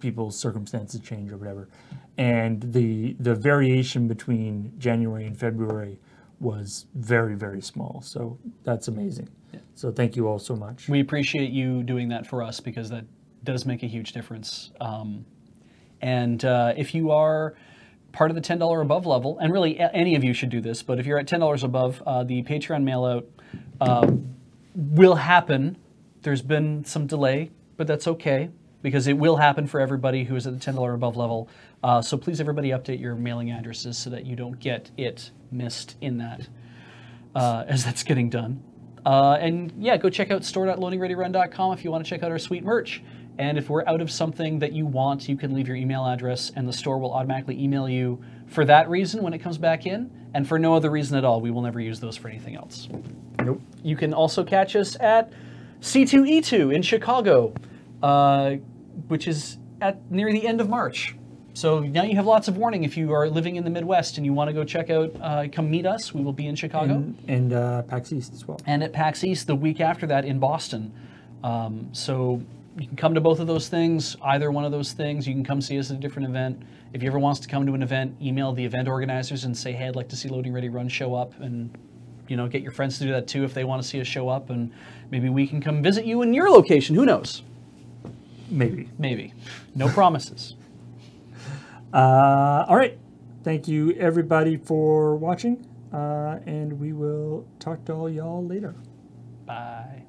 people's circumstances change or whatever. And the variation between January and February was very, very small. So that's amazing. Yeah. So thank you all so much. We appreciate you doing that for us because that does make a huge difference. And if you are part of the $10 above level, and really any of you should do this, but if you're at $10 above, the Patreon mail out will happen. There's been some delay, but that's okay because it will happen for everybody who is at the $10 above level. So please, everybody, update your mailing addresses so that you don't get it missed in that as that's getting done. And yeah, go check out store.loadingreadyrun.com if you want to check out our sweet merch. And if we're out of something that you want, you can leave your email address and the store will automatically email you for that reason when it comes back in, and for no other reason at all. We will never use those for anything else. Nope. You can also catch us at C2E2 in Chicago, which is at near the end of March. So now you have lots of warning if you are living in the Midwest and you want to go check out, come meet us. We will be in Chicago. And PAX East as well. And at PAX East the week after that in Boston. So you can come to both of those things, either one of those things. You can come see us at a different event. If you ever wants to come to an event, email the event organizers and say, hey, I'd like to see Loading Ready Run show up, and get your friends to do that too if they want to see us show up, and maybe we can come visit you in your location. Who knows? Maybe. Maybe. No promises. All right. Thank you, everybody, for watching, and we will talk to all y'all later. Bye.